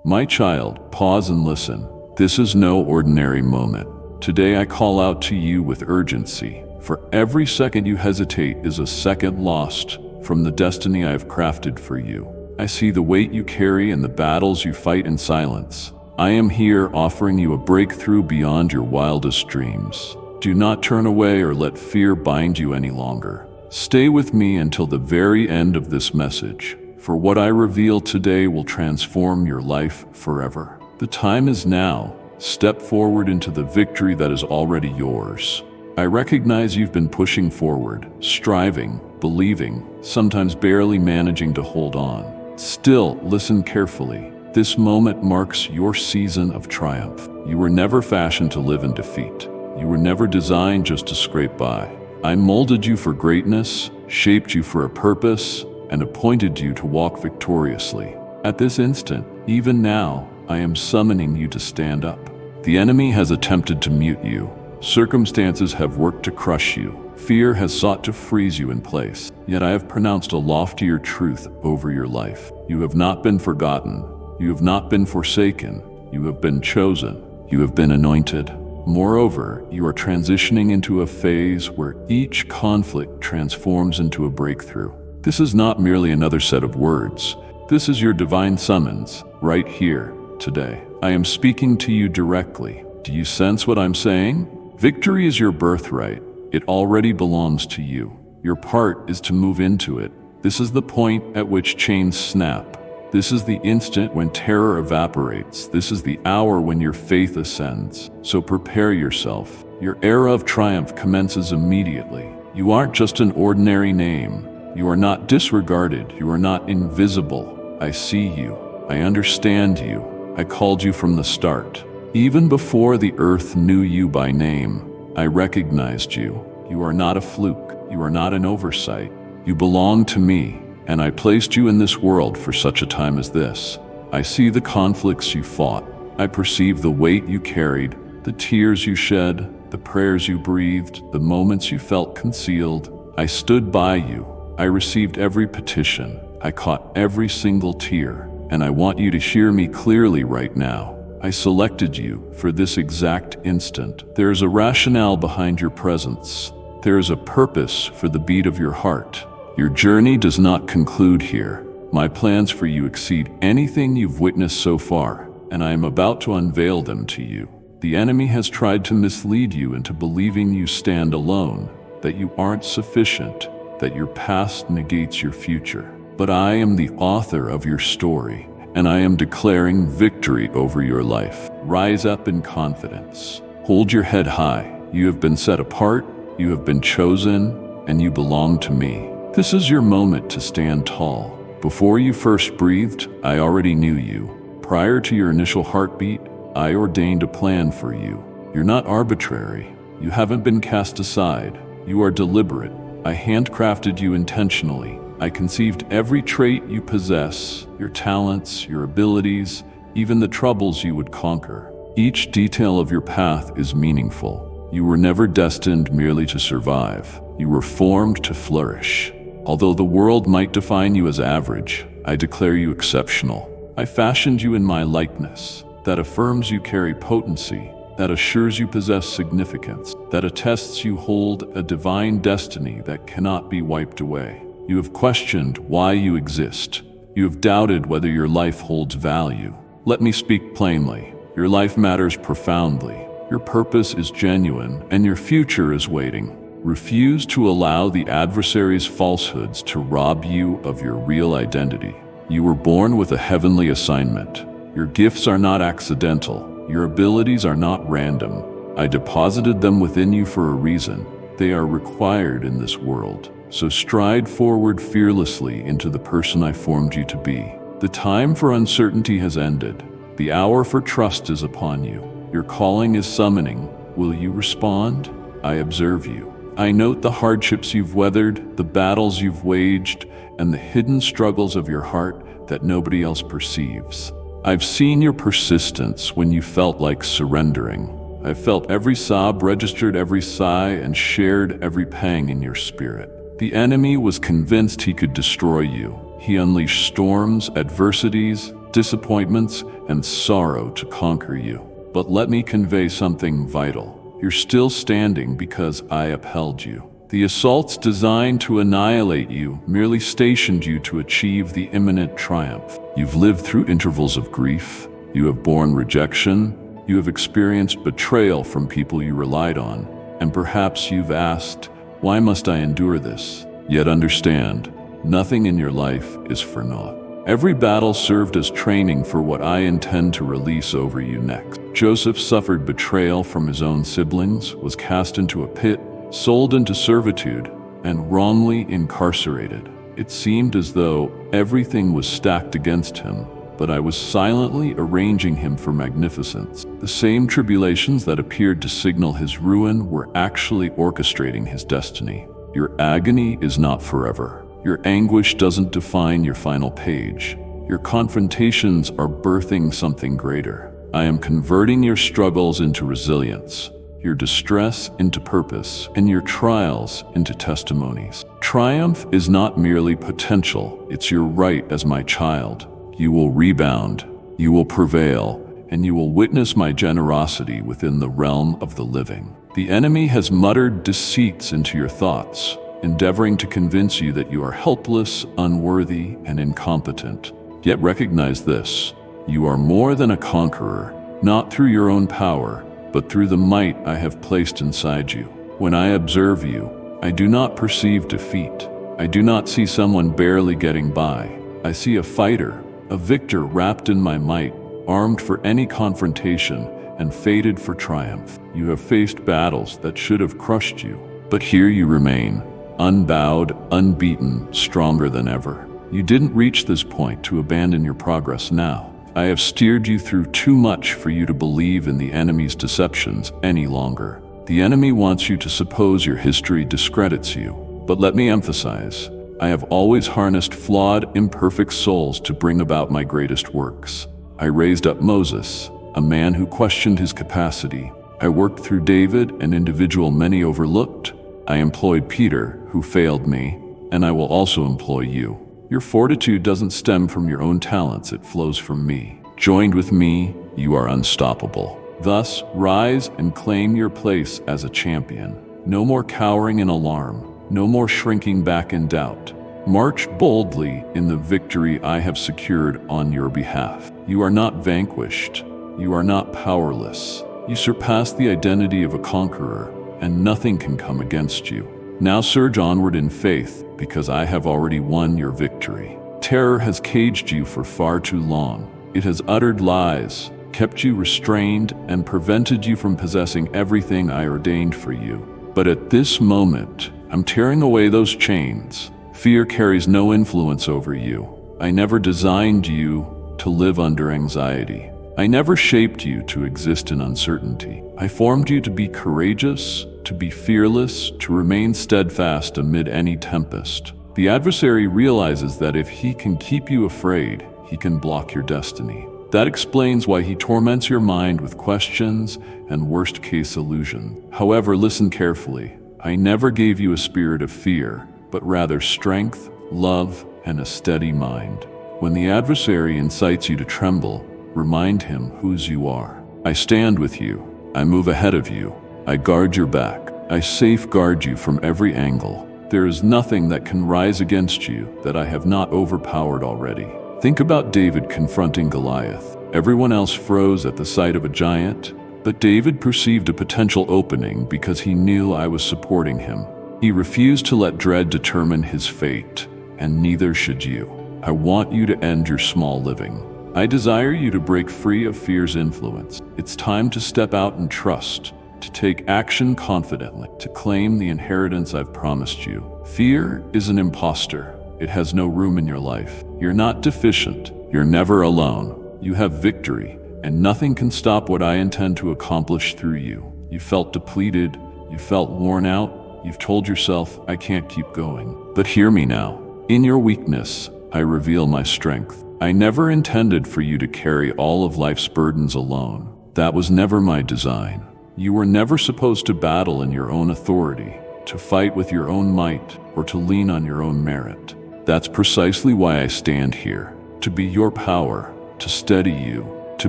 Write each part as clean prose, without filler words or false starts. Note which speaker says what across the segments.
Speaker 1: My child, pause and listen. This is no ordinary moment. Today I call out to you with urgency. For every second you hesitate is a second lost from the destiny I have crafted for you. I see the weight you carry and the battles you fight in silence. I am here offering you a breakthrough beyond your wildest dreams. Do not turn away or let fear bind you any longer. Stay with me until the very end of this message, for what I reveal today will transform your life forever. The time is now. Step forward into the victory that is already yours. I recognize you've been pushing forward, striving, believing, sometimes barely managing to hold on. Still, listen carefully. This moment marks your season of triumph. You were never fashioned to live in defeat. You were never designed just to scrape by. I molded you for greatness, shaped you for a purpose, and appointed you to walk victoriously. At this instant, even now, I am summoning you to stand up. The enemy has attempted to mute you. Circumstances have worked to crush you. Fear has sought to freeze you in place. Yet I have pronounced a loftier truth over your life. You have not been forgotten. You have not been forsaken. You have been chosen. You have been anointed. Moreover, you are transitioning into a phase where each conflict transforms into a breakthrough. This is not merely another set of words. This is your divine summons, right here, today. I am speaking to you directly. Do you sense what I'm saying? Victory is your birthright. It already belongs to you. Your part is to move into it. This is the point at which chains snap. This is the instant when terror evaporates. This is the hour when your faith ascends. So prepare yourself. Your era of triumph commences immediately. You aren't just an ordinary name. You are not disregarded. You are not invisible. I see you. I understand you. I called you from the start. Even before the earth knew you by name, I recognized you. You are not a fluke. You are not an oversight. You belong to me. And I placed you in this world for such a time as this. I see the conflicts you fought. I perceive the weight you carried, the tears you shed, the prayers you breathed, the moments you felt concealed. I stood by you. I received every petition. I caught every single tear. And I want you to hear me clearly right now. I selected you for this exact instant. There is a rationale behind your presence. There is a purpose for the beat of your heart. Your journey does not conclude here. My plans for you exceed anything you've witnessed so far, and I am about to unveil them to you. The enemy has tried to mislead you into believing you stand alone, that you aren't sufficient, that your past negates your future. But I am the author of your story, and I am declaring victory over your life. Rise up in confidence. Hold your head high. You have been set apart, you have been chosen, and you belong to me. This is your moment to stand tall. Before you first breathed, I already knew you. Prior to your initial heartbeat, I ordained a plan for you. You're not arbitrary. You haven't been cast aside. You are deliberate. I handcrafted you intentionally. I conceived every trait you possess, your talents, your abilities, even the troubles you would conquer. Each detail of your path is meaningful. You were never destined merely to survive. You were formed to flourish. Although the world might define you as average, I declare you exceptional. I fashioned you in my likeness. That affirms you carry potency, that assures you possess significance, that attests you hold a divine destiny that cannot be wiped away. You have questioned why you exist. You have doubted whether your life holds value. Let me speak plainly. Your life matters profoundly. Your purpose is genuine, and your future is waiting. Refuse to allow the adversary's falsehoods to rob you of your real identity. You were born with a heavenly assignment. Your gifts are not accidental. Your abilities are not random. I deposited them within you for a reason. They are required in this world. So stride forward fearlessly into the person I formed you to be. The time for uncertainty has ended. The hour for trust is upon you. Your calling is summoning. Will you respond? I observe you. I note the hardships you've weathered, the battles you've waged, and the hidden struggles of your heart that nobody else perceives. I've seen your persistence when you felt like surrendering. I've felt every sob, registered every sigh, and shared every pang in your spirit. The enemy was convinced he could destroy you. He unleashed storms, adversities, disappointments, and sorrow to conquer you. But let me convey something vital. You're still standing because I upheld you. The assaults designed to annihilate you merely stationed you to achieve the imminent triumph. You've lived through intervals of grief. You have borne rejection. You have experienced betrayal from people you relied on. And perhaps you've asked, why must I endure this? Yet understand, nothing in your life is for naught. Every battle served as training for what I intend to release over you next. Joseph suffered betrayal from his own siblings, was cast into a pit, sold into servitude, and wrongly incarcerated. It seemed as though everything was stacked against him, but I was silently arranging him for magnificence. The same tribulations that appeared to signal his ruin were actually orchestrating his destiny. Your agony is not forever. Your anguish doesn't define your final page. Your confrontations are birthing something greater. I am converting your struggles into resilience, your distress into purpose, and your trials into testimonies. Triumph is not merely potential, it's your right as my child. You will rebound, you will prevail, and you will witness my generosity within the realm of the living. The enemy has muttered deceits into your thoughts, endeavoring to convince you that you are helpless, unworthy, and incompetent. Yet recognize this: you are more than a conqueror, not through your own power, but through the might I have placed inside you. When I observe you, I do not perceive defeat. I do not see someone barely getting by. I see a fighter, a victor wrapped in my might, armed for any confrontation and fated for triumph. You have faced battles that should have crushed you, but here you remain, unbowed, unbeaten, stronger than ever. You didn't reach this point to abandon your progress now. I have steered you through too much for you to believe in the enemy's deceptions any longer. The enemy wants you to suppose your history discredits you. But let me emphasize, I have always harnessed flawed, imperfect souls to bring about my greatest works. I raised up Moses, a man who questioned his capacity. I worked through David, an individual many overlooked. I employed Peter, who failed me, and I will also employ you. Your fortitude doesn't stem from your own talents, it flows from me. Joined with me, you are unstoppable. Thus, rise and claim your place as a champion. No more cowering in alarm, no more shrinking back in doubt. March boldly in the victory I have secured on your behalf. You are not vanquished, you are not powerless. You surpass the identity of a conqueror, and nothing can come against you. Now surge onward in faith, because I have already won your victory. Terror has caged you for far too long. It has uttered lies, kept you restrained, and prevented you from possessing everything I ordained for you. But at this moment, I'm tearing away those chains. Fear carries no influence over you. I never designed you to live under anxiety. I never shaped you to exist in uncertainty. I formed you to be courageous, to be fearless, to remain steadfast amid any tempest. The adversary realizes that if he can keep you afraid, he can block your destiny. That explains why he torments your mind with questions and worst-case illusions. However, listen carefully. I never gave you a spirit of fear, but rather strength, love, and a steady mind. When the adversary incites you to tremble, remind him whose you are. I stand with you. I move ahead of you. I guard your back. I safeguard you from every angle. There is nothing that can rise against you that I have not overpowered already. Think about David confronting Goliath. Everyone else froze at the sight of a giant, but David perceived a potential opening because he knew I was supporting him. He refused to let dread determine his fate, and neither should you. I want you to end your small living. I desire you to break free of fear's influence. It's time to step out and trust, to take action confidently, to claim the inheritance I've promised you. Fear is an imposter. It has no room in your life. You're not deficient. You're never alone. You have victory, and nothing can stop what I intend to accomplish through you. You felt depleted. You felt worn out. You've told yourself, I can't keep going. But hear me now. In your weakness, I reveal my strength. I never intended for you to carry all of life's burdens alone. That was never my design. You were never supposed to battle in your own authority, to fight with your own might, or to lean on your own merit. That's precisely why I stand here, to be your power, to steady you, to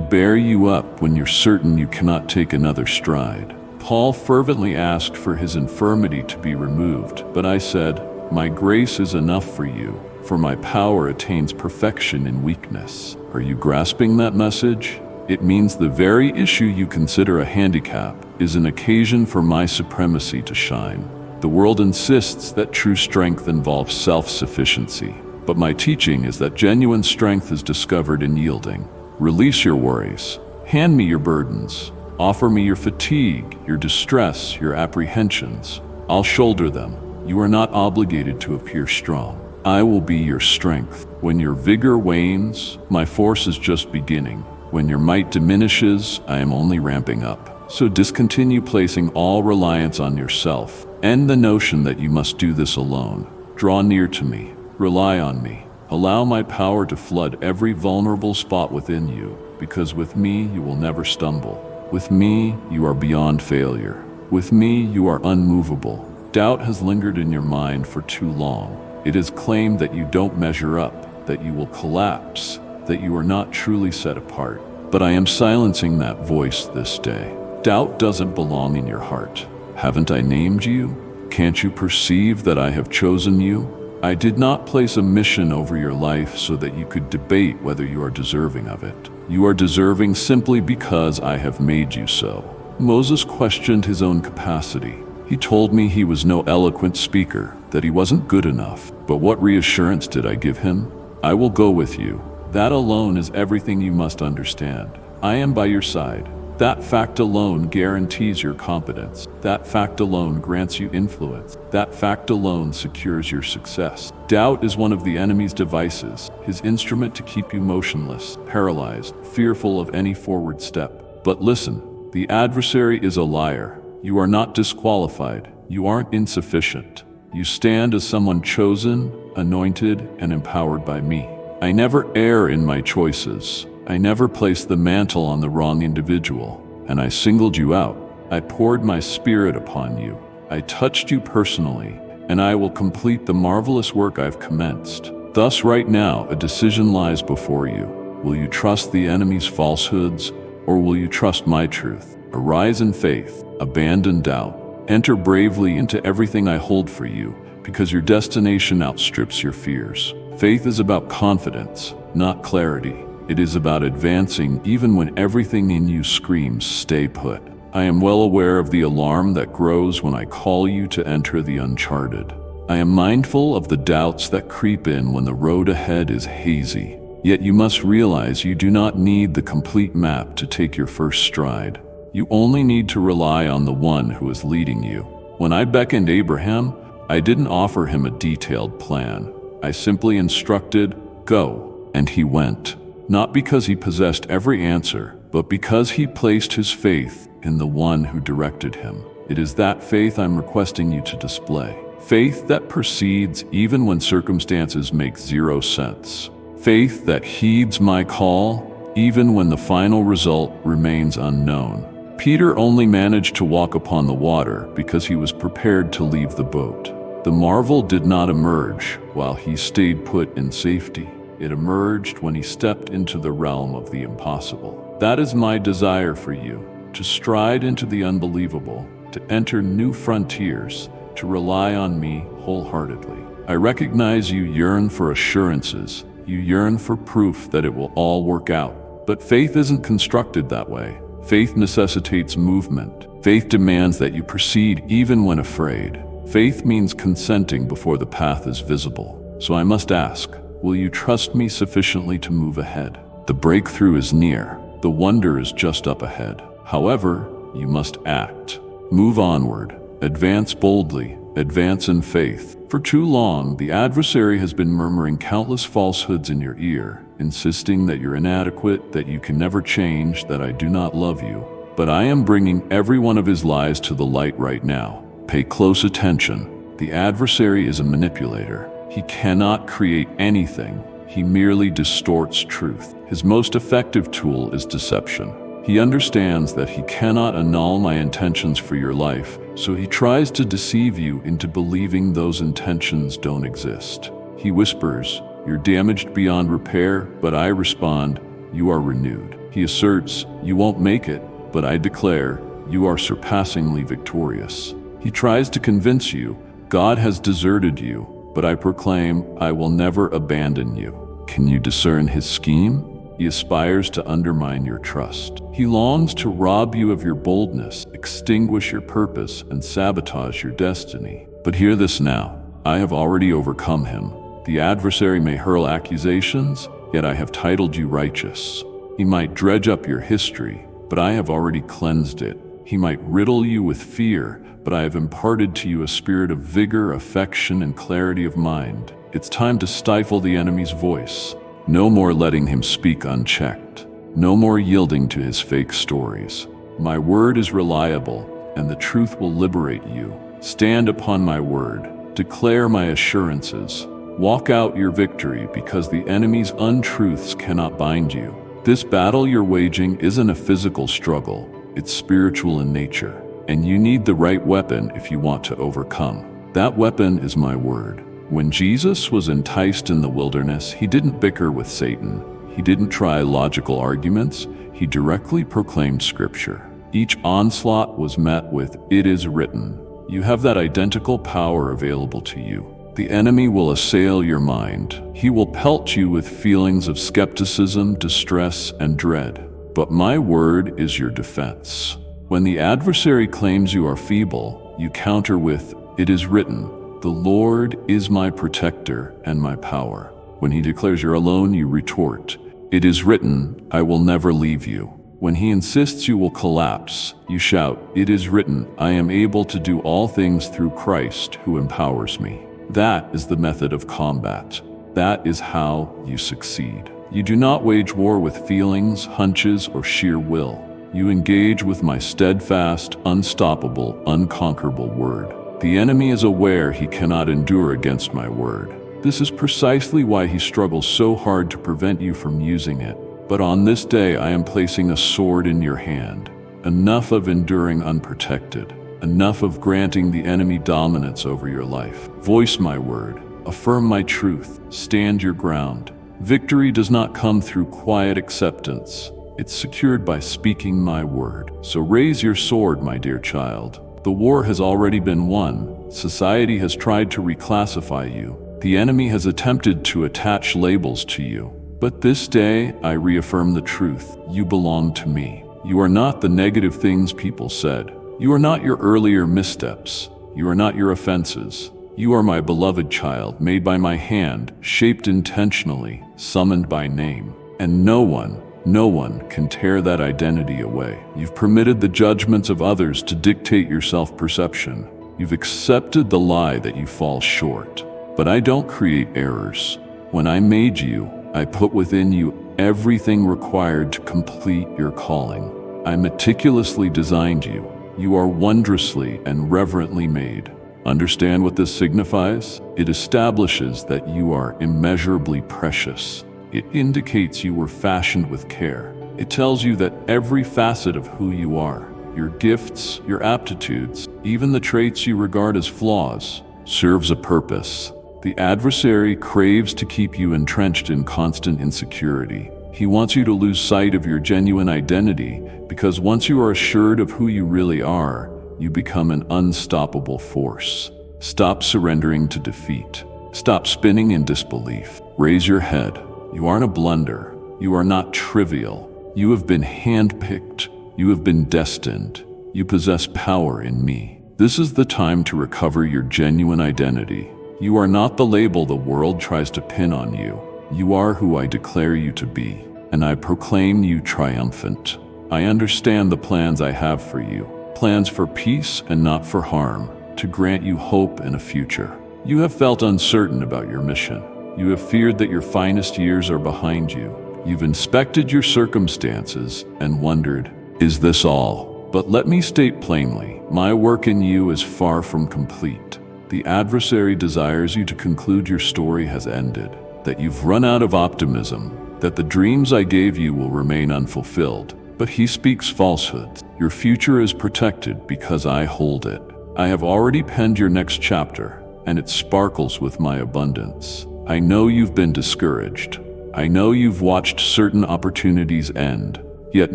Speaker 1: bear you up when you're certain you cannot take another stride. Paul fervently asked for his infirmity to be removed, but I said, "My grace is enough for you, for my power attains perfection in weakness." Are you grasping that message? It means the very issue you consider a handicap is an occasion for my supremacy to shine. The world insists that true strength involves self-sufficiency, but my teaching is that genuine strength is discovered in yielding. Release your worries. Hand me your burdens. Offer me your fatigue, your distress, your apprehensions. I'll shoulder them. You are not obligated to appear strong. I will be your strength. When your vigor wanes, my force is just beginning. When your might diminishes, I am only ramping up. So discontinue placing all reliance on yourself. End the notion that you must do this alone. Draw near to me. Rely on me. Allow my power to flood every vulnerable spot within you, because with me you will never stumble. With me, you are beyond failure. With me, you are unmovable. Doubt has lingered in your mind for too long. It has claimed that you don't measure up, that you will collapse, that you are not truly set apart. But I am silencing that voice this day. Doubt doesn't belong in your heart. Haven't I named you? Can't you perceive that I have chosen you? I did not place a mission over your life so that you could debate whether you are deserving of it. You are deserving simply because I have made you so. Moses questioned his own capacity. He told me he was no eloquent speaker, that he wasn't good enough. But what reassurance did I give him? I will go with you. That alone is everything you must understand. I am by your side. That fact alone guarantees your competence. That fact alone grants you influence. That fact alone secures your success. Doubt is one of the enemy's devices, his instrument to keep you motionless, paralyzed, fearful of any forward step. But listen, the adversary is a liar. You are not disqualified. You aren't insufficient. You stand as someone chosen, anointed, and empowered by me. I never err in my choices. I never placed the mantle on the wrong individual, and I singled you out. I poured my spirit upon you. I touched you personally, and I will complete the marvelous work I've commenced. Thus, right now, a decision lies before you. Will you trust the enemy's falsehoods, or will you trust my truth? Arise in faith, abandon doubt. Enter bravely into everything I hold for you, because your destination outstrips your fears. Faith is about confidence, not clarity. It is about advancing even when everything in you screams, "Stay put." I am well aware of the alarm that grows when I call you to enter the uncharted. I am mindful of the doubts that creep in when the road ahead is hazy. Yet you must realize you do not need the complete map to take your first stride. You only need to rely on the one who is leading you. When I beckoned Abraham, I didn't offer him a detailed plan. I simply instructed, "Go," and he went. Not because he possessed every answer, but because he placed his faith in the one who directed him. It is that faith I'm requesting you to display. Faith that proceeds even when circumstances make zero sense. Faith that heeds my call even when the final result remains unknown. Peter only managed to walk upon the water because he was prepared to leave the boat. The marvel did not emerge while he stayed put in safety. It emerged when he stepped into the realm of the impossible. That is my desire for you, to stride into the unbelievable, to enter new frontiers, to rely on me wholeheartedly. I recognize you yearn for assurances. You yearn for proof that it will all work out. But faith isn't constructed that way. Faith necessitates movement. Faith demands that you proceed even when afraid. Faith means consenting before the path is visible. So I must ask, will you trust me sufficiently to move ahead? The breakthrough is near. The wonder is just up ahead. However, you must act. Move onward. Advance boldly. Advance in faith. For too long, the adversary has been murmuring countless falsehoods in your ear, insisting that you're inadequate, that you can never change, that I do not love you. But I am bringing every one of his lies to the light right now. Pay close attention. The adversary is a manipulator. He cannot create anything. He merely distorts truth. His most effective tool is deception. He understands that he cannot annul my intentions for your life, so he tries to deceive you into believing those intentions don't exist. He whispers, "You're damaged beyond repair," but I respond, you are renewed. He asserts, you won't make it, but I declare, you are surpassingly victorious. He tries to convince you, God has deserted you, but I proclaim, I will never abandon you. Can you discern his scheme? He aspires to undermine your trust. He longs to rob you of your boldness, extinguish your purpose, and sabotage your destiny. But hear this now. I have already overcome him. The adversary may hurl accusations, yet I have titled you righteous. He might dredge up your history, but I have already cleansed it. He might riddle you with fear, but I have imparted to you a spirit of vigor, affection, and clarity of mind. It's time to stifle the enemy's voice. No more letting him speak unchecked. No more yielding to his fake stories. My word is reliable, and the truth will liberate you. Stand upon my word. Declare my assurances. Walk out your victory, because the enemy's untruths cannot bind you. This battle you're waging isn't a physical struggle. It's spiritual in nature, and you need the right weapon if you want to overcome. That weapon is my word. When Jesus was enticed in the wilderness, he didn't bicker with Satan. He didn't try logical arguments. He directly proclaimed Scripture. Each onslaught was met with, "It is written." You have that identical power available to you. The enemy will assail your mind. He will pelt you with feelings of skepticism, distress, and dread. But my word is your defense. When the adversary claims you are feeble, you counter with, "It is written, the Lord is my protector and my power." When he declares you're alone, you retort, "It is written, I will never leave you." When he insists you will collapse, you shout, "It is written, I am able to do all things through Christ who empowers me." That is the method of combat. That is how you succeed. You do not wage war with feelings, hunches, or sheer will. You engage with my steadfast, unstoppable, unconquerable word. The enemy is aware he cannot endure against my word. This is precisely why he struggles so hard to prevent you from using it. But on this day I am placing a sword in your hand. Enough of enduring unprotected. Enough of granting the enemy dominance over your life. Voice my word. Affirm my truth. Stand your ground. Victory does not come through quiet acceptance. It's secured by speaking my word. So raise your sword, my dear child. The war has already been won. Society has tried to reclassify you. The enemy has attempted to attach labels to you. But this day, I reaffirm the truth. You belong to me. You are not the negative things people said. You are not your earlier missteps. You are not your offenses. You are my beloved child, made by my hand, shaped intentionally, summoned by name. And no one can tear that identity away. You've permitted the judgments of others to dictate your self-perception. You've accepted the lie that you fall short. But I don't create errors. When I made you, I put within you everything required to complete your calling. I meticulously designed you. You are wondrously and reverently made. Understand what this signifies? It establishes that you are immeasurably precious. It indicates you were fashioned with care. It tells you that every facet of who you are, your gifts, your aptitudes, even the traits you regard as flaws, serves a purpose. The adversary craves to keep you entrenched in constant insecurity. He wants you to lose sight of your genuine identity, because once you are assured of who you really are, you become an unstoppable force. Stop surrendering to defeat. Stop spinning in disbelief. Raise your head. You aren't a blunder. You are not trivial. You have been handpicked. You have been destined. You possess power in me. This is the time to recover your genuine identity. You are not the label the world tries to pin on you. You are who I declare you to be, and I proclaim you triumphant. I understand the plans I have for you, plans for peace and not for harm, to grant you hope and a future. You have felt uncertain about your mission. You have feared that your finest years are behind you. You've inspected your circumstances and wondered, is this all? But let me state plainly, my work in you is far from complete. The adversary desires you to conclude your story has ended, that you've run out of optimism, that the dreams I gave you will remain unfulfilled. But he speaks falsehoods. Your future is protected because I hold it. I have already penned your next chapter, and it sparkles with my abundance. I know you've been discouraged. I know you've watched certain opportunities end, yet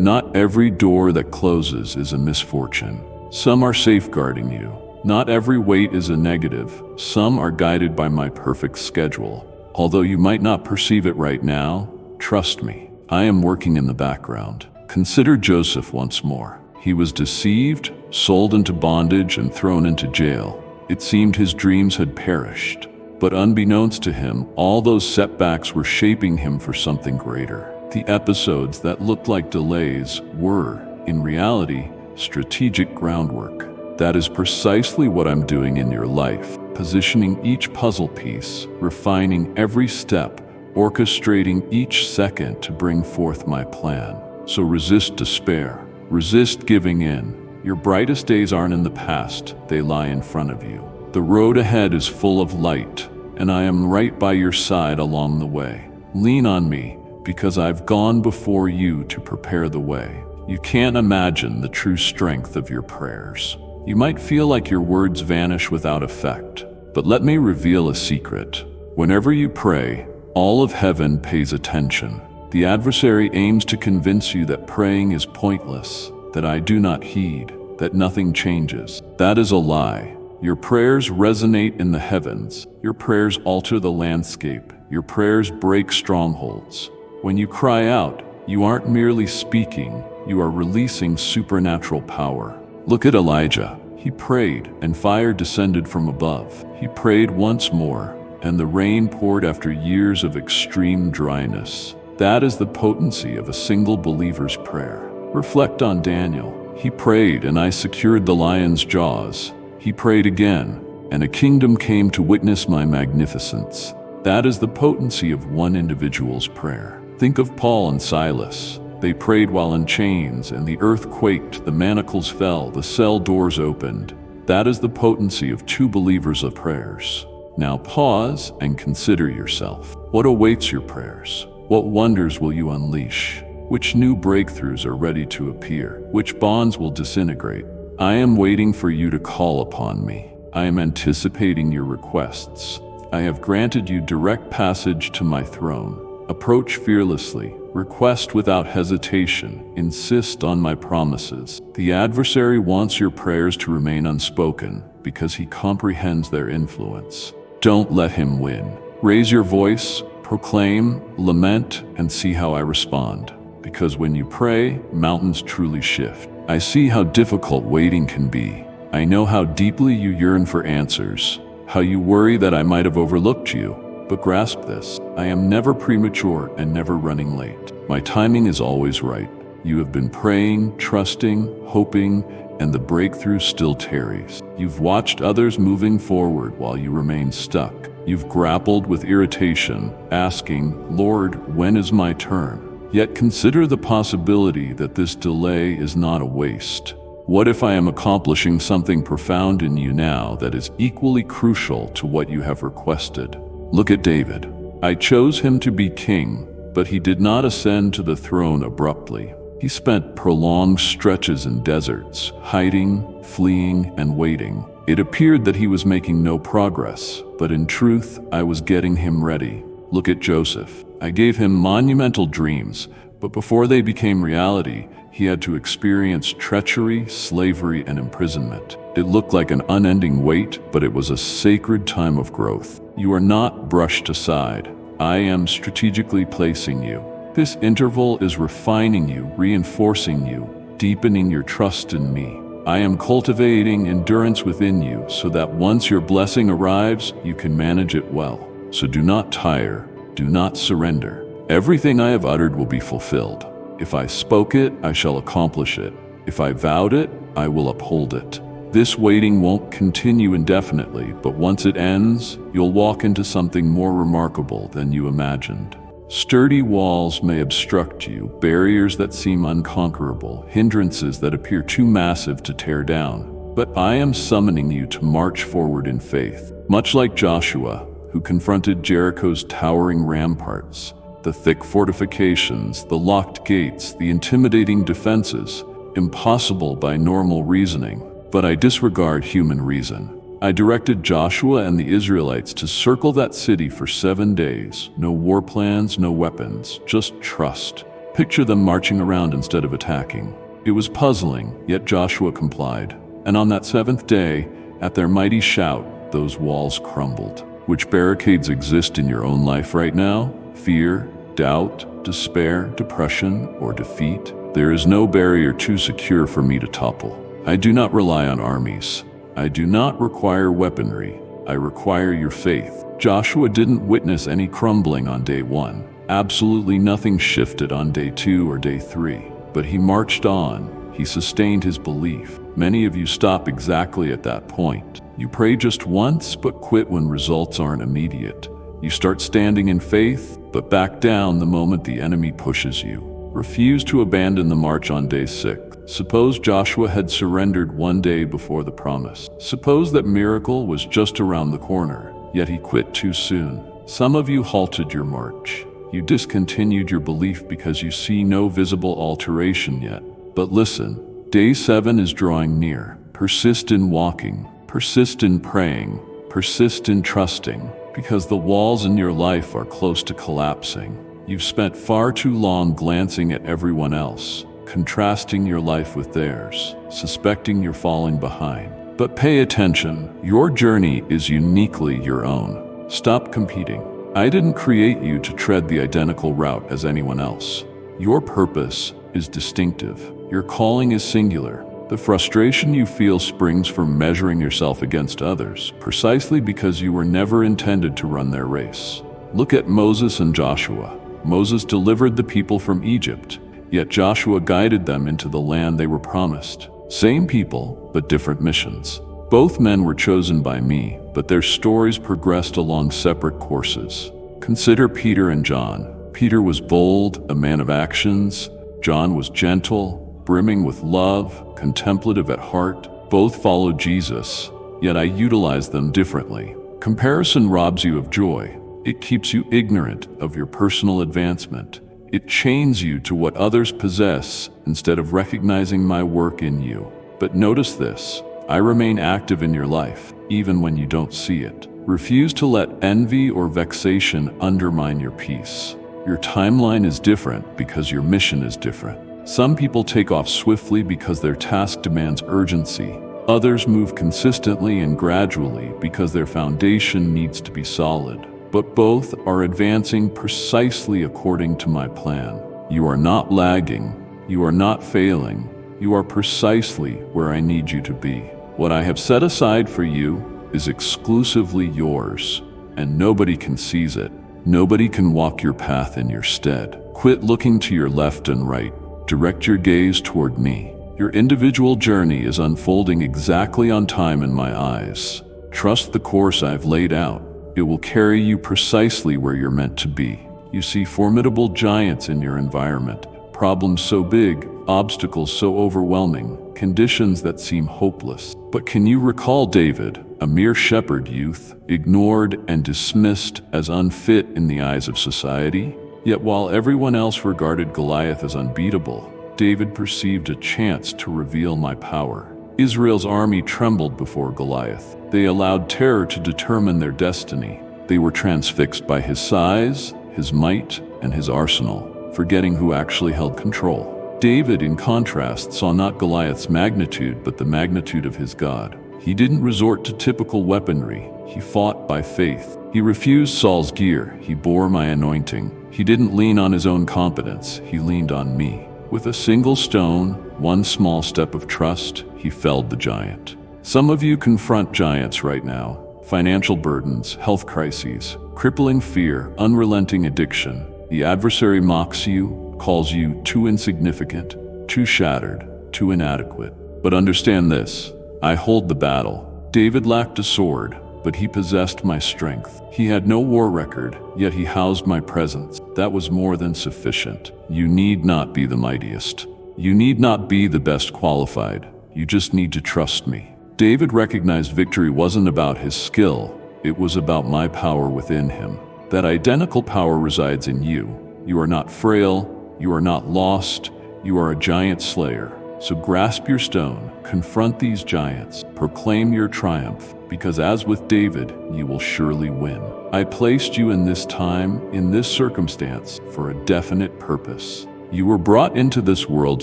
Speaker 1: not every door that closes is a misfortune. Some are safeguarding you. Not every wait is a negative. Some are guided by my perfect schedule. Although you might not perceive it right now, trust me, I am working in the background. Consider Joseph once more. He was deceived, sold into bondage, and thrown into jail. It seemed his dreams had perished. But unbeknownst to him, all those setbacks were shaping him for something greater. The episodes that looked like delays were, in reality, strategic groundwork. That is precisely what I'm doing in your life, positioning each puzzle piece, refining every step, orchestrating each second to bring forth my plan. So resist despair, resist giving in. Your brightest days aren't in the past, they lie in front of you. The road ahead is full of light, and I am right by your side along the way. Lean on me, because I've gone before you to prepare the way. You can't imagine the true strength of your prayers. You might feel like your words vanish without effect, but let me reveal a secret. Whenever you pray, all of heaven pays attention. The adversary aims to convince you that praying is pointless, that I do not heed, that nothing changes. That is a lie. Your prayers resonate in the heavens. Your prayers alter the landscape. Your prayers break strongholds. When you cry out, you aren't merely speaking, you are releasing supernatural power. Look at Elijah. He prayed, and fire descended from above. He prayed once more, and the rain poured after years of extreme dryness. That is the potency of a single believer's prayer. Reflect on Daniel. He prayed, and I secured the lion's jaws. He prayed again, and a kingdom came to witness my magnificence. That is the potency of one individual's prayer. Think of Paul and Silas. They prayed while in chains, and the earth quaked, the manacles fell, the cell doors opened. That is the potency of two believers of prayers. Now pause and consider yourself. What awaits your prayers? What wonders will you unleash? Which new breakthroughs are ready to appear? Which bonds will disintegrate? I am waiting for you to call upon me. I am anticipating your requests. I have granted you direct passage to my throne. Approach fearlessly. Request without hesitation. Insist on my promises. The adversary wants your prayers to remain unspoken because he comprehends their influence. Don't let him win. Raise your voice, proclaim, lament, and see how I respond. Because when you pray, mountains truly shift. I see how difficult waiting can be. I know how deeply you yearn for answers, how you worry that I might have overlooked you. But grasp this, I am never premature and never running late. My timing is always right. You have been praying, trusting, hoping, and the breakthrough still tarries. You've watched others moving forward while you remain stuck. You've grappled with irritation, asking, Lord, when is my turn? Yet consider the possibility that this delay is not a waste. What if I am accomplishing something profound in you now that is equally crucial to what you have requested? Look at David. I chose him to be king, but he did not ascend to the throne abruptly. He spent prolonged stretches in deserts, hiding, fleeing, and waiting. It appeared that he was making no progress, but in truth, I was getting him ready. Look at Joseph. I gave him monumental dreams, but before they became reality, he had to experience treachery, slavery, and imprisonment. It looked like an unending wait, but it was a sacred time of growth. You are not brushed aside. I am strategically placing you. This interval is refining you, reinforcing you, deepening your trust in me. I am cultivating endurance within you so that once your blessing arrives, you can manage it well. So do not tire, do not surrender. Everything I have uttered will be fulfilled. If I spoke it, I shall accomplish it. If I vowed it, I will uphold it. This waiting won't continue indefinitely, but once it ends, you'll walk into something more remarkable than you imagined. Sturdy walls may obstruct you, barriers that seem unconquerable, hindrances that appear too massive to tear down. But I am summoning you to march forward in faith, much like Joshua, who confronted Jericho's towering ramparts, the thick fortifications, the locked gates, the intimidating defenses, impossible by normal reasoning. But I disregard human reason. I directed Joshua and the Israelites to circle that city for 7 days. No war plans, no weapons, just trust. Picture them marching around instead of attacking. It was puzzling, yet Joshua complied. And on that 7th day, at their mighty shout, those walls crumbled. Which barricades exist in your own life right now? Fear, doubt, despair, depression, or defeat? There is no barrier too secure for me to topple. I do not rely on armies. I do not require weaponry. I require your faith. Joshua didn't witness any crumbling on day 1. Absolutely nothing shifted on day 2 or day 3. But he marched on. He sustained his belief. Many of you stop exactly at that point. You pray just once, but quit when results aren't immediate. You start standing in faith, but back down the moment the enemy pushes you. Refuse to abandon the march on day 6. Suppose Joshua had surrendered 1 day before the promise. Suppose that miracle was just around the corner, yet he quit too soon. Some of you halted your march. You discontinued your belief because you see no visible alteration yet. But listen, day 7 is drawing near. Persist in walking, persist in praying, persist in trusting, because the walls in your life are close to collapsing. You've spent far too long glancing at everyone else, contrasting your life with theirs, suspecting you're falling behind. But pay attention, your journey is uniquely your own. Stop competing. I didn't create you to tread the identical route as anyone else. Your purpose is distinctive. Your calling is singular. The frustration you feel springs from measuring yourself against others, precisely because you were never intended to run their race. Look at Moses and Joshua. Moses delivered the people from Egypt, yet Joshua guided them into the land they were promised. Same people, but different missions. Both men were chosen by me, but their stories progressed along separate courses. Consider Peter and John. Peter was bold, a man of actions. John was gentle, brimming with love, contemplative at heart. Both followed Jesus, yet I utilized them differently. Comparison robs you of joy. It keeps you ignorant of your personal advancement. It chains you to what others possess instead of recognizing my work in you. But notice this. I remain active in your life, even when you don't see it. Refuse to let envy or vexation undermine your peace. Your timeline is different because your mission is different. Some people take off swiftly because their task demands urgency. Others move consistently and gradually because their foundation needs to be solid. But both are advancing precisely according to my plan. You are not lagging. You are not failing. You are precisely where I need you to be. What I have set aside for you is exclusively yours, and nobody can seize it. Nobody can walk your path in your stead. Quit looking to your left and right. Direct your gaze toward me. Your individual journey is unfolding exactly on time in my eyes. Trust the course I've laid out. It will carry you precisely where you're meant to be. You see formidable giants in your environment, problems so big, obstacles so overwhelming, conditions that seem hopeless. But can you recall David, a mere shepherd youth, ignored and dismissed as unfit in the eyes of society? Yet while everyone else regarded Goliath as unbeatable, David perceived a chance to reveal my power. Israel's army trembled before Goliath. They allowed terror to determine their destiny. They were transfixed by his size, his might, and his arsenal, forgetting who actually held control. David, in contrast, saw not Goliath's magnitude, but the magnitude of his God. He didn't resort to typical weaponry. He fought by faith. He refused Saul's gear. He bore my anointing. He didn't lean on his own competence. He leaned on me. With a single stone, one small step of trust, he felled the giant. Some of you confront giants right now. Financial burdens, health crises, crippling fear, unrelenting addiction. The adversary mocks you, calls you too insignificant, too shattered, too inadequate. But understand this, I hold the battle. David lacked a sword, but he possessed my strength. He had no war record, yet he housed my presence. That was more than sufficient. You need not be the mightiest. You need not be the best qualified. You just need to trust me. David recognized victory wasn't about his skill. It was about my power within him. That identical power resides in you. You are not frail. You are not lost. You are a giant slayer. So grasp your stone, confront these giants, proclaim your triumph, because as with David, you will surely win. I placed you in this time, in this circumstance, for a definite purpose. You were brought into this world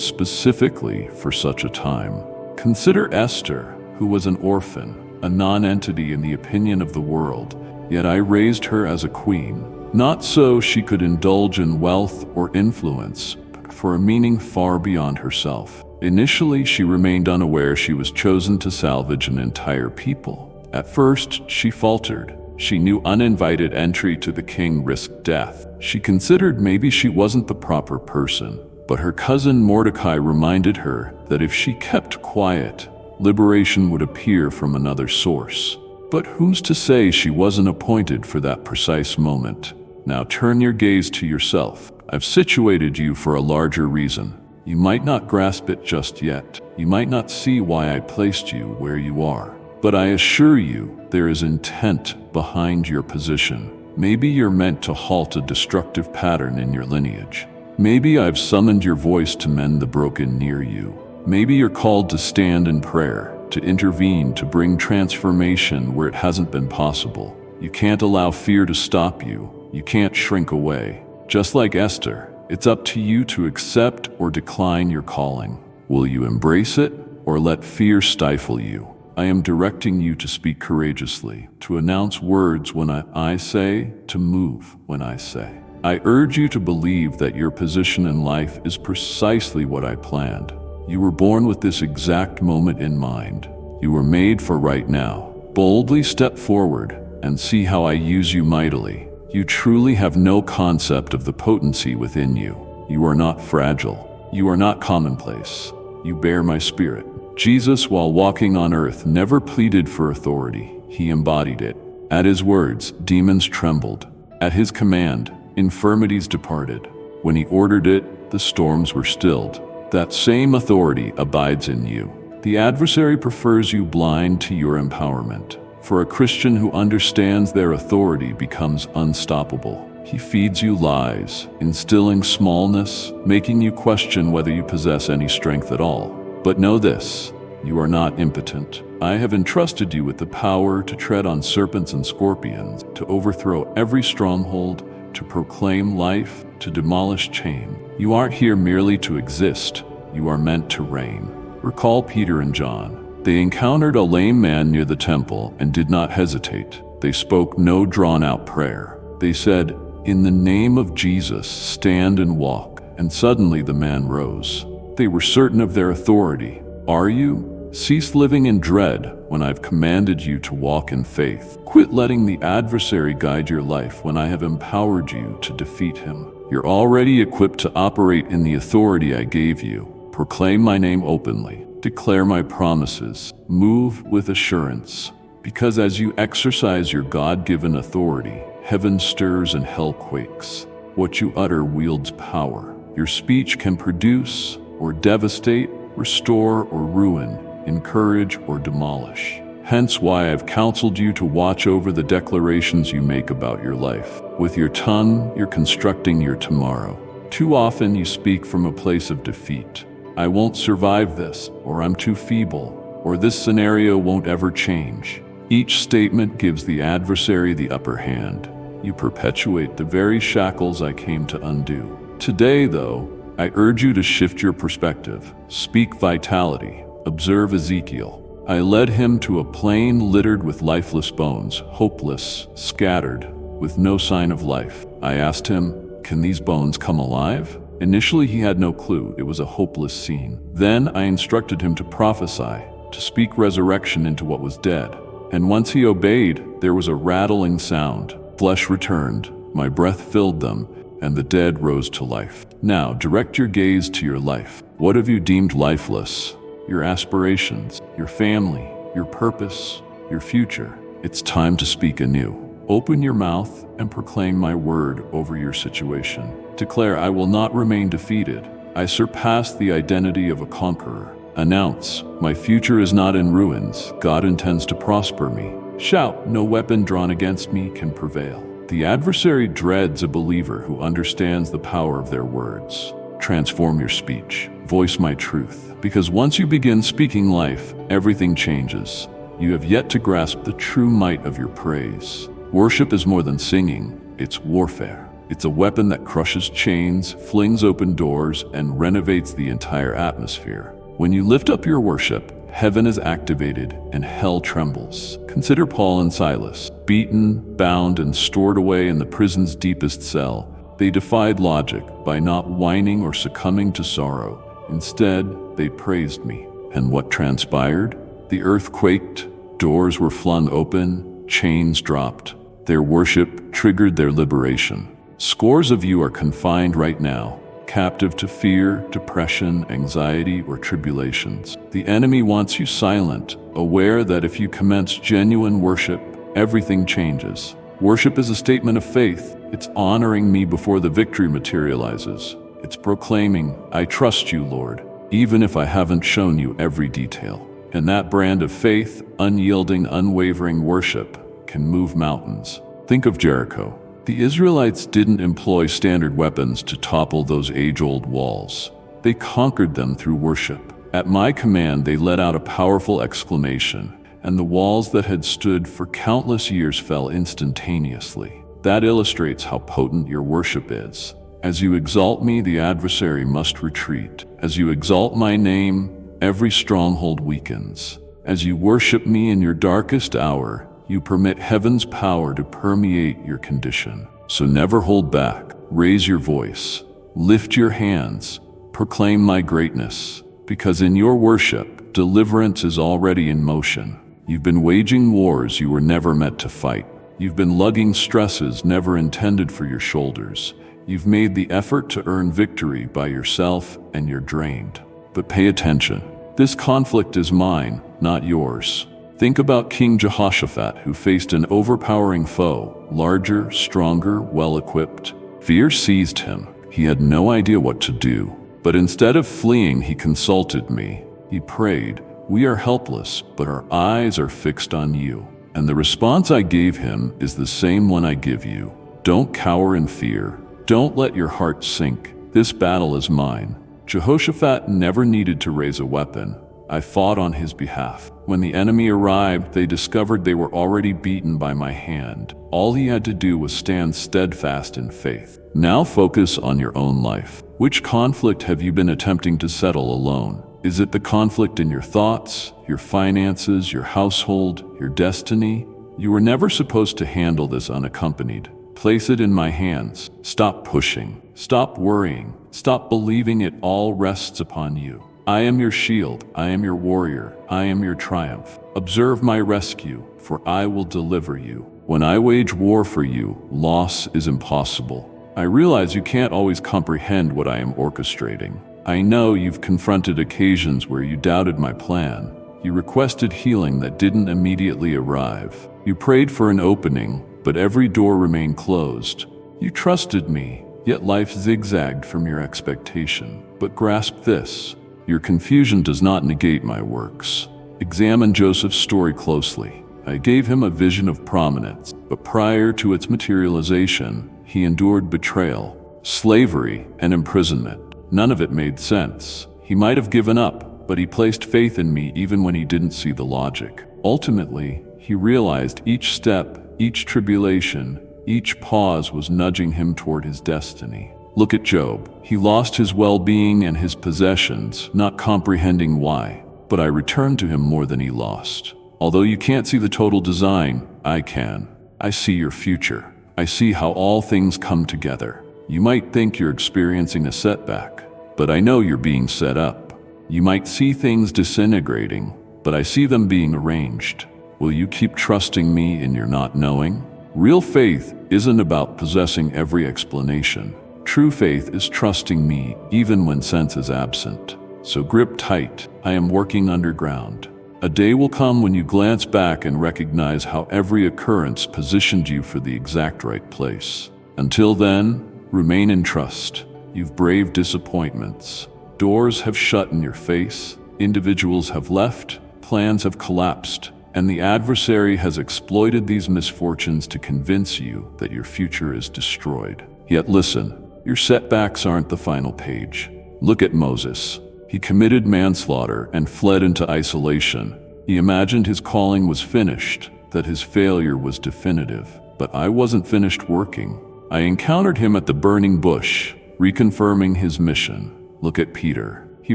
Speaker 1: specifically for such a time. Consider Esther, who was an orphan, a non-entity in the opinion of the world, yet I raised her as a queen, not so she could indulge in wealth or influence, but for a meaning far beyond herself. Initially, she remained unaware she was chosen to salvage an entire people. At first, she faltered. She knew uninvited entry to the king risked death. She considered maybe she wasn't the proper person, but her cousin Mordecai reminded her that if she kept quiet, liberation would appear from another source. But who's to say she wasn't appointed for that precise moment? Now turn your gaze to yourself. I've situated you for a larger reason. You might not grasp it just yet. You might not see why I placed you where you are. But I assure you, there is intent behind your position. Maybe you're meant to halt a destructive pattern in your lineage. Maybe I've summoned your voice to mend the broken near you. Maybe you're called to stand in prayer, to intervene, to bring transformation where it hasn't been possible. You can't allow fear to stop you. You can't shrink away. Just like Esther, it's up to you to accept or decline your calling. Will you embrace it or let fear stifle you? I am directing you to speak courageously, to announce words when I say, to move when I say. I urge you to believe that your position in life is precisely what I planned. You were born with this exact moment in mind. You were made for right now. Boldly step forward and see how I use you mightily. You truly have no concept of the potency within you. You are not fragile. You are not commonplace. You bear my spirit. Jesus, while walking on earth, never pleaded for authority. He embodied it. At his words, demons trembled. At his command, infirmities departed. When he ordered it, the storms were stilled. That same authority abides in you. The adversary prefers you blind to your empowerment. For a Christian who understands their authority becomes unstoppable. He feeds you lies, instilling smallness, making you question whether you possess any strength at all. But know this, you are not impotent. I have entrusted you with the power to tread on serpents and scorpions, to overthrow every stronghold, to proclaim life, to demolish chains. You aren't here merely to exist. You are meant to reign. Recall Peter and John. They encountered a lame man near the temple and did not hesitate. They spoke no drawn-out prayer. They said, "In the name of Jesus, stand and walk." And suddenly the man rose. They were certain of their authority. Are you? Cease living in dread when I've commanded you to walk in faith. Quit letting the adversary guide your life when I have empowered you to defeat him. You're already equipped to operate in the authority I gave you. Proclaim my name openly. Declare my promises. Move with assurance. Because as you exercise your God-given authority, heaven stirs and hell quakes. What you utter wields power. Your speech can produce or devastate, restore or ruin, encourage or demolish. Hence why I've counseled you to watch over the declarations you make about your life. With your tongue, you're constructing your tomorrow. Too often you speak from a place of defeat. I won't survive this, or I'm too feeble, or this scenario won't ever change. Each statement gives the adversary the upper hand. You perpetuate the very shackles I came to undo. Today, though, I urge you to shift your perspective. Speak vitality. Observe Ezekiel. I led him to a plain littered with lifeless bones, hopeless, scattered, with no sign of life. I asked him, "Can these bones come alive?" Initially, he had no clue. It was a hopeless scene. Then I instructed him to prophesy, to speak resurrection into what was dead. And once he obeyed, there was a rattling sound. Flesh returned, my breath filled them, and the dead rose to life. Now, direct your gaze to your life. What have you deemed lifeless? Your aspirations, your family, your purpose, your future. It's time to speak anew. Open your mouth and proclaim my word over your situation. Declare, I will not remain defeated. I surpass the identity of a conqueror. Announce, my future is not in ruins. God intends to prosper me. Shout, no weapon drawn against me can prevail. The adversary dreads a believer who understands the power of their words. transform your speech. Voice my truth. Because once you begin speaking life, everything changes. You have yet to grasp the true might of your praise. Worship is more than singing, it's warfare. It's a weapon that crushes chains, flings open doors, and renovates the entire atmosphere. When you lift up your worship, heaven is activated and hell trembles. Consider Paul and Silas, beaten, bound, and stored away in the prison's deepest cell. They defied logic by not whining or succumbing to sorrow. Instead, they praised me. And what transpired? The earth quaked, doors were flung open, chains dropped. Their worship triggered their liberation. Scores of you are confined right now, captive to fear, depression, anxiety, or tribulations. The enemy wants you silent, aware that if you commence genuine worship, everything changes. Worship is a statement of faith. It's honoring me before the victory materializes. It's proclaiming, I trust you, Lord, even if I haven't shown you every detail. And that brand of faith, unyielding, unwavering worship, can move mountains. Think of Jericho. The Israelites didn't employ standard weapons to topple those age-old walls. They conquered them through worship. At my command, they let out a powerful exclamation, and the walls that had stood for countless years fell instantaneously. That illustrates how potent your worship is. As you exalt me, the adversary must retreat. As you exalt my name, every stronghold weakens. As you worship me in your darkest hour, you permit heaven's power to permeate your condition. So never hold back. Raise your voice. Lift your hands. Proclaim my greatness. Because in your worship, deliverance is already in motion. You've been waging wars you were never meant to fight. You've been lugging stresses never intended for your shoulders. You've made the effort to earn victory by yourself, and you're drained. But pay attention. This conflict is mine, not yours. Think about King Jehoshaphat, who faced an overpowering foe, larger, stronger, well-equipped. Fear seized him. He had no idea what to do. But instead of fleeing, he consulted me. He prayed, "We are helpless, but our eyes are fixed on you." And the response I gave him is the same one I give you. Don't cower in fear. Don't let your heart sink. This battle is mine. Jehoshaphat never needed to raise a weapon. I fought on his behalf. When the enemy arrived, they discovered they were already beaten by my hand. All he had to do was stand steadfast in faith. Now focus on your own life. Which conflict have you been attempting to settle alone? Is it the conflict in your thoughts, your finances, your household, your destiny? You were never supposed to handle this unaccompanied. Place it in my hands. Stop pushing. Stop worrying. Stop believing it all rests upon you. I am your shield, I am your warrior, I am your triumph. Observe my rescue, for I will deliver you. When I wage war for you, loss is impossible. I realize you can't always comprehend what I am orchestrating. I know you've confronted occasions where you doubted my plan. You requested healing that didn't immediately arrive. You prayed for an opening, but every door remained closed. You trusted me, yet life zigzagged from your expectation. But grasp this. Your confusion does not negate my works. Examine Joseph's story closely. I gave him a vision of prominence, but prior to its materialization, he endured betrayal, slavery, and imprisonment. None of it made sense. He might have given up, but he placed faith in me even when he didn't see the logic. Ultimately, he realized each step, each tribulation, each pause was nudging him toward his destiny. Look at Job. He lost his well-being and his possessions, not comprehending why. But I returned to him more than he lost. Although you can't see the total design, I can. I see your future. I see how all things come together. You might think you're experiencing a setback, but I know you're being set up. You might see things disintegrating, but I see them being arranged. Will you keep trusting me in your not knowing? Real faith isn't about possessing every explanation. True faith is trusting me even when sense is absent. So grip tight. I am working underground. A day will come when you glance back and recognize how every occurrence positioned you for the exact right place. Until then, remain in trust. You've braved disappointments. Doors have shut in your face. Individuals have left. Plans have collapsed. And the adversary has exploited these misfortunes to convince you that your future is destroyed. Yet listen. Your setbacks aren't the final page. Look at Moses. He committed manslaughter and fled into isolation. He imagined his calling was finished, that his failure was definitive. But I wasn't finished working. I encountered him at the burning bush, reconfirming his mission. Look at Peter. He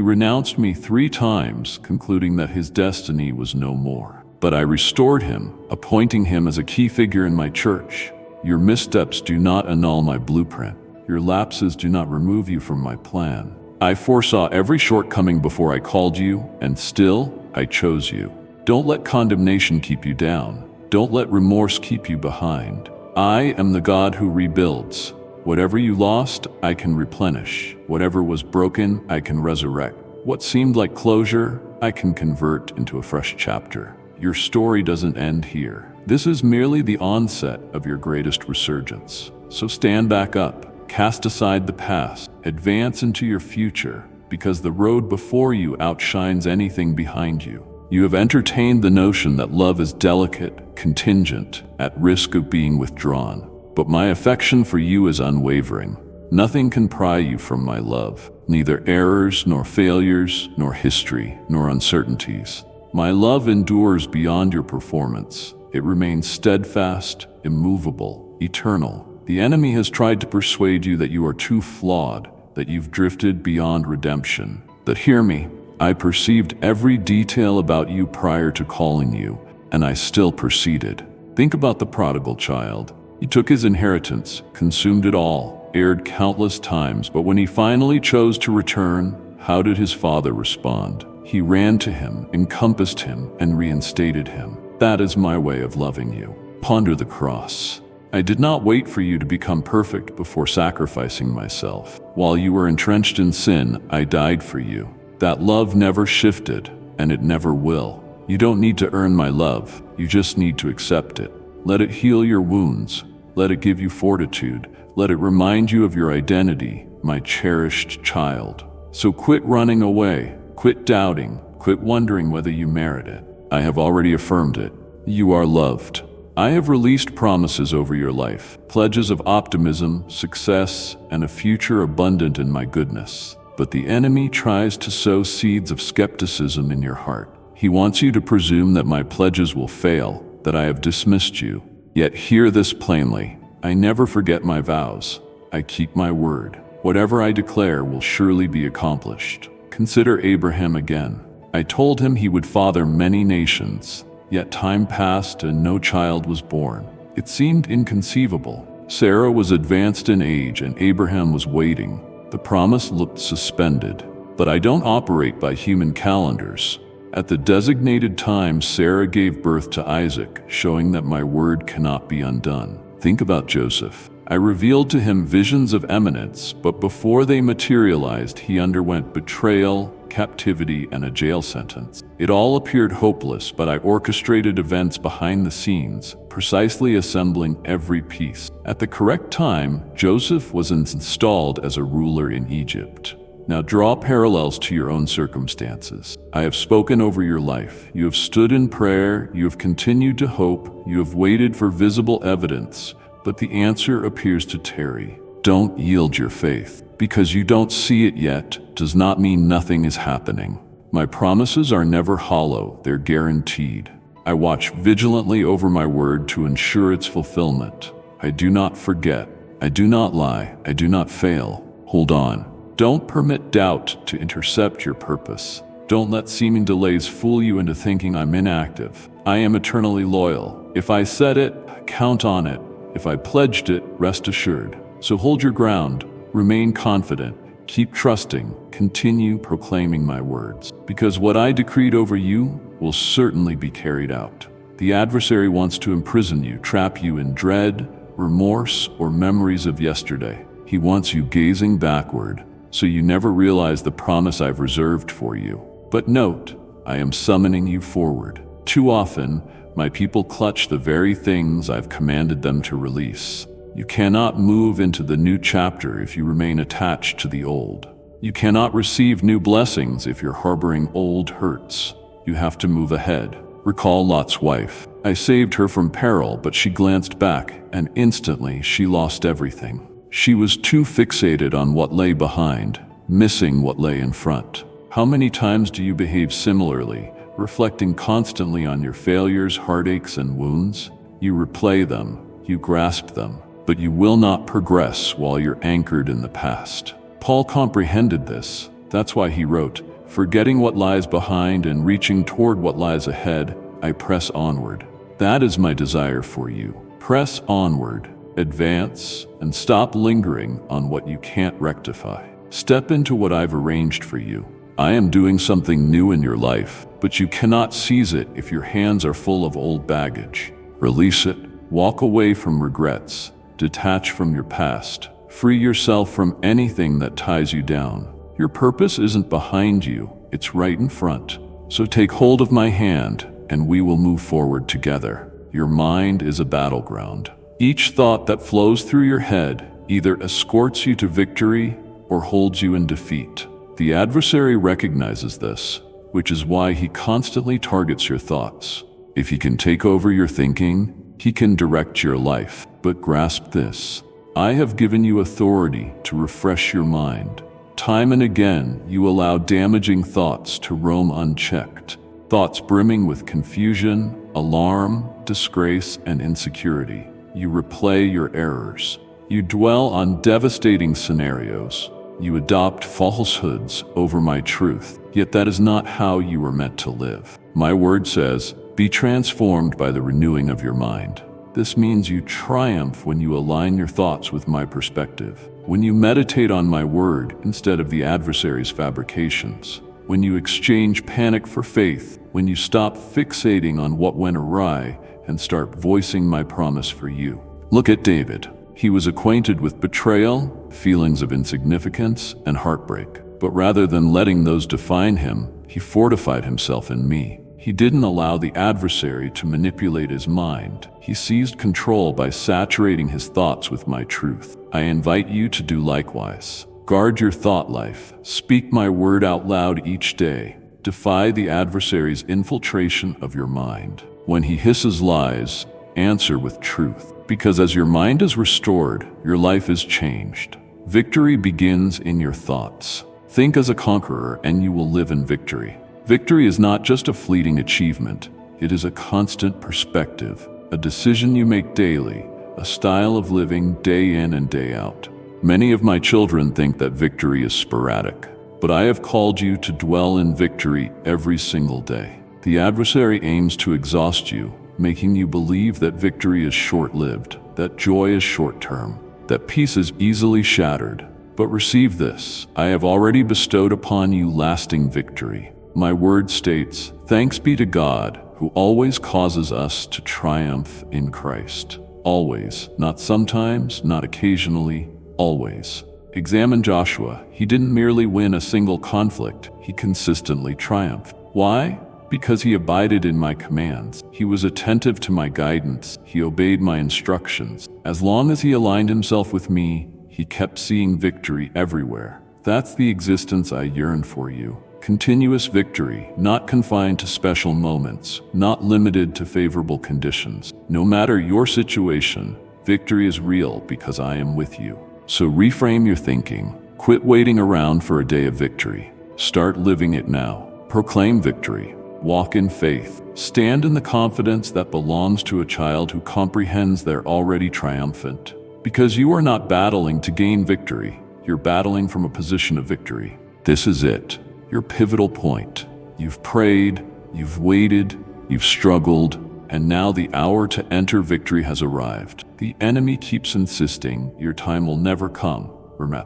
Speaker 1: renounced me 3 times, concluding that his destiny was no more. But I restored him, appointing him as a key figure in my church. Your missteps do not annul my blueprint. Your lapses do not remove you from my plan. I foresaw every shortcoming before I called you, and still, I chose you. Don't let condemnation keep you down. Don't let remorse keep you behind. I am the God who rebuilds. Whatever you lost, I can replenish. Whatever was broken, I can resurrect. What seemed like closure, I can convert into a fresh chapter. Your story doesn't end here. This is merely the onset of your greatest resurgence. So stand back up, cast aside the past, advance into your future, because the road before you outshines anything behind you. You have entertained the notion that love is delicate, contingent, at risk of being withdrawn. But my affection for you is unwavering. Nothing can pry you from my love, neither errors, nor failures, nor history, nor uncertainties. My love endures beyond your performance. It remains steadfast, immovable, eternal. The enemy has tried to persuade you that you are too flawed, that you've drifted beyond redemption. But hear me, I perceived every detail about you prior to calling you, and I still proceeded. Think about the prodigal child. He took his inheritance, consumed it all, erred countless times, but when he finally chose to return, how did his father respond? He ran to him, encompassed him, and reinstated him. That is my way of loving you. Ponder the cross. I did not wait for you to become perfect before sacrificing myself. While you were entrenched in sin, I died for you. That love never shifted, and it never will. You don't need to earn my love, you just need to accept it. Let it heal your wounds. Let it give you fortitude. Let it remind you of your identity, my cherished child. So quit running away, quit doubting, quit wondering whether you merit it. I have already affirmed it. You are loved. I have released promises over your life, pledges of optimism, success, and a future abundant in my goodness. But the enemy tries to sow seeds of skepticism in your heart. He wants you to presume that my pledges will fail, that I have dismissed you. Yet hear this plainly. I never forget my vows. I keep my word. Whatever I declare will surely be accomplished. Consider Abraham again. I told him he would father many nations, yet time passed and no child was born. It seemed inconceivable. Sarah was advanced in age and Abraham was waiting. The promise looked suspended. But I don't operate by human calendars. At the designated time, Sarah gave birth to Isaac, showing that my word cannot be undone. Think about Joseph. I revealed to him visions of eminence, but before they materialized, he underwent betrayal, captivity, and a jail sentence. It all appeared hopeless, but I orchestrated events behind the scenes, precisely assembling every piece. At the correct time, Joseph was installed as a ruler in Egypt. Now draw parallels to your own circumstances. I have spoken over your life. You have stood in prayer, you have continued to hope, you have waited for visible evidence, but the answer appears to tarry. Don't yield your faith. Because you don't see it yet does not mean nothing is happening. My promises are never hollow, they're guaranteed. I watch vigilantly over my word to ensure its fulfillment. I do not forget. I do not lie. I do not fail. Hold on. Don't permit doubt to intercept your purpose. Don't let seeming delays fool you into thinking I'm inactive. I am eternally loyal. If I said it, count on it. If I pledged it, rest assured. So hold your ground, remain confident, keep trusting, continue proclaiming my words. Because what I decreed over you will certainly be carried out. The adversary wants to imprison you, trap you in dread, remorse, or memories of yesterday. He wants you gazing backward, so you never realize the promise I've reserved for you. But note, I am summoning you forward. Too often, my people clutch the very things I've commanded them to release. You cannot move into the new chapter if you remain attached to the old. You cannot receive new blessings if you're harboring old hurts. You have to move ahead. Recall Lot's wife. I saved her from peril, but she glanced back, and instantly she lost everything. She was too fixated on what lay behind, missing what lay in front. How many times do you behave similarly, reflecting constantly on your failures, heartaches, and wounds? You replay them, you grasp them, but you will not progress while you're anchored in the past. Paul comprehended this. That's why he wrote, "Forgetting what lies behind and reaching toward what lies ahead, I press onward." That is my desire for you. Press onward, advance, and stop lingering on what you can't rectify. Step into what I've arranged for you. I am doing something new in your life, but you cannot seize it if your hands are full of old baggage. Release it. Walk away from regrets. Detach from your past. Free yourself from anything that ties you down. Your purpose isn't behind you, it's right in front. So take hold of my hand, and we will move forward together. Your mind is a battleground. Each thought that flows through your head either escorts you to victory or holds you in defeat. The adversary recognizes this, which is why he constantly targets your thoughts. If he can take over your thinking, he can direct your life. But grasp this: I have given you authority to refresh your mind. Time and again, you allow damaging thoughts to roam unchecked. Thoughts brimming with confusion, alarm, disgrace, and insecurity. You replay your errors. You dwell on devastating scenarios. You adopt falsehoods over my truth. Yet that is not how you were meant to live. My word says, be transformed by the renewing of your mind. This means you triumph when you align your thoughts with my perspective. When you meditate on my word instead of the adversary's fabrications. When you exchange panic for faith. When you stop fixating on what went awry and start voicing my promise for you. Look at David. He was acquainted with betrayal, feelings of insignificance, and heartbreak. But rather than letting those define him, he fortified himself in me. He didn't allow the adversary to manipulate his mind. He seized control by saturating his thoughts with my truth. I invite you to do likewise. Guard your thought life. Speak my word out loud each day. Defy the adversary's infiltration of your mind. When he hisses lies, answer with truth. Because as your mind is restored, your life is changed. Victory begins in your thoughts. Think as a conqueror and you will live in victory. Victory is not just a fleeting achievement. It is a constant perspective, a decision you make daily, a style of living day in and day out. Many of my children think that victory is sporadic, but I have called you to dwell in victory every single day. The adversary aims to exhaust you, making you believe that victory is short-lived, that joy is short-term, that peace is easily shattered. But receive this: I have already bestowed upon you lasting victory. My word states, thanks be to God, who always causes us to triumph in Christ. Always, not sometimes, not occasionally, always. Examine Joshua. He didn't merely win a single conflict, he consistently triumphed. Why? Because he abided in my commands. He was attentive to my guidance. He obeyed my instructions. As long as he aligned himself with me, he kept seeing victory everywhere. That's the existence I yearn for you. Continuous victory, not confined to special moments, not limited to favorable conditions. No matter your situation, victory is real because I am with you. So reframe your thinking. Quit waiting around for a day of victory. Start living it now. Proclaim victory. Walk in faith. Stand in the confidence that belongs to a child who comprehends they're already triumphant. Because you are not battling to gain victory, you're battling from a position of victory. This is it, your pivotal point. You've prayed, you've waited, you've struggled, and now the hour to enter victory has arrived. The enemy keeps insisting your time will never come,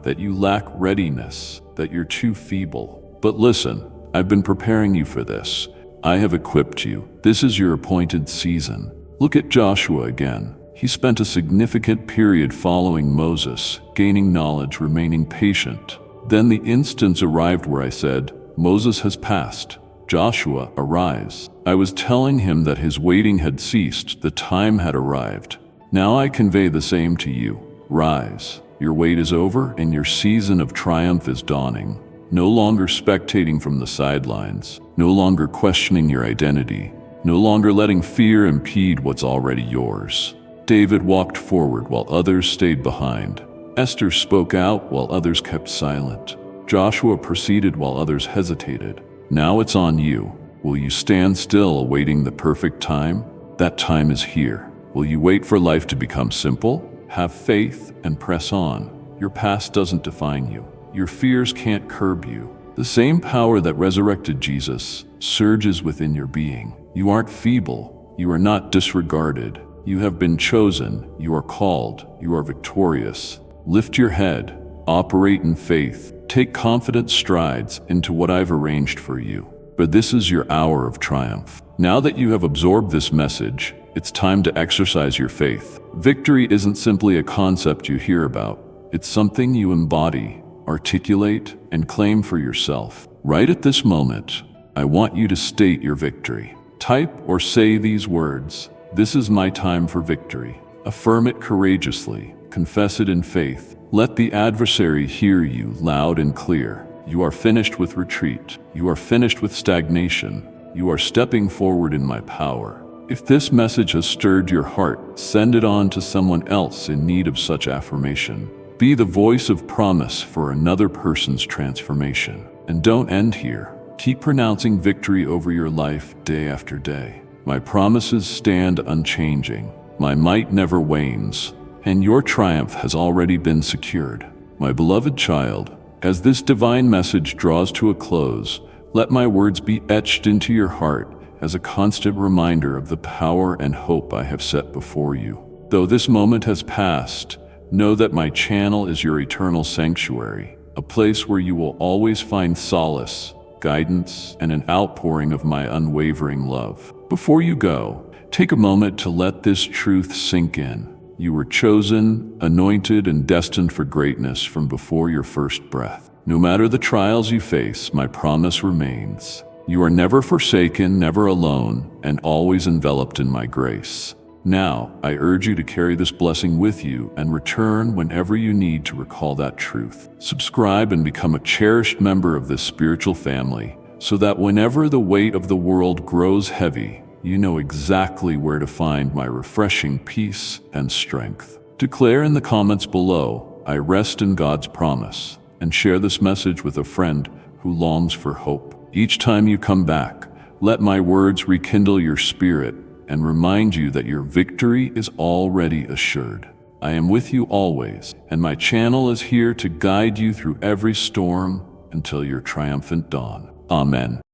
Speaker 1: that you lack readiness, that you're too feeble. But listen, I've been preparing you for this. I have equipped you. This is your appointed season. Look at Joshua again. He spent a significant period following Moses, gaining knowledge, remaining patient. Then the instance arrived where I said, Moses has passed. Joshua, arise. I was telling him that his waiting had ceased, the time had arrived. Now I convey the same to you. Rise. Your wait is over and your season of triumph is dawning. No longer spectating from the sidelines, no longer questioning your identity, no longer letting fear impede what's already yours. David walked forward while others stayed behind. Esther spoke out while others kept silent. Joshua proceeded while others hesitated. Now it's on you. Will you stand still awaiting the perfect time? That time is here. Will you wait for life to become simple? Have faith and press on. Your past doesn't define you. Your fears can't curb you. The same power that resurrected Jesus surges within your being. You aren't feeble. You are not disregarded. You have been chosen. You are called. You are victorious. Lift your head. Operate in faith. Take confident strides into what I've arranged for you. But this is your hour of triumph. Now that you have absorbed this message, it's time to exercise your faith. Victory isn't simply a concept you hear about. It's something you embody, articulate, and claim for yourself. Right at this moment, I want you to state your victory. Type or say these words: "This is my time for victory." Affirm it courageously. Confess it in faith. Let the adversary hear you loud and clear. You are finished with retreat. You are finished with stagnation. You are stepping forward in my power. If this message has stirred your heart, send it on to someone else in need of such affirmation. Be the voice of promise for another person's transformation. And don't end here. Keep pronouncing victory over your life day after day. My promises stand unchanging. My might never wanes, and your triumph has already been secured. My beloved child, as this divine message draws to a close, let my words be etched into your heart as a constant reminder of the power and hope I have set before you. Though this moment has passed, know that my channel is your eternal sanctuary, a place where you will always find solace, guidance, and an outpouring of my unwavering love. Before you go, take a moment to let this truth sink in. You were chosen, anointed, and destined for greatness from before your first breath. No matter the trials you face, my promise remains. You are never forsaken, never alone, and always enveloped in my grace. Now, I urge you to carry this blessing with you and return whenever you need to recall that truth. Subscribe and become a cherished member of this spiritual family, so that whenever the weight of the world grows heavy, you know exactly where to find my refreshing peace and strength. Declare in the comments below, "I rest in God's promise," and share this message with a friend who longs for hope. Each time you come back, let my words rekindle your spirit and remind you that your victory is already assured. I am with you always, and my channel is here to guide you through every storm until your triumphant dawn. Amen.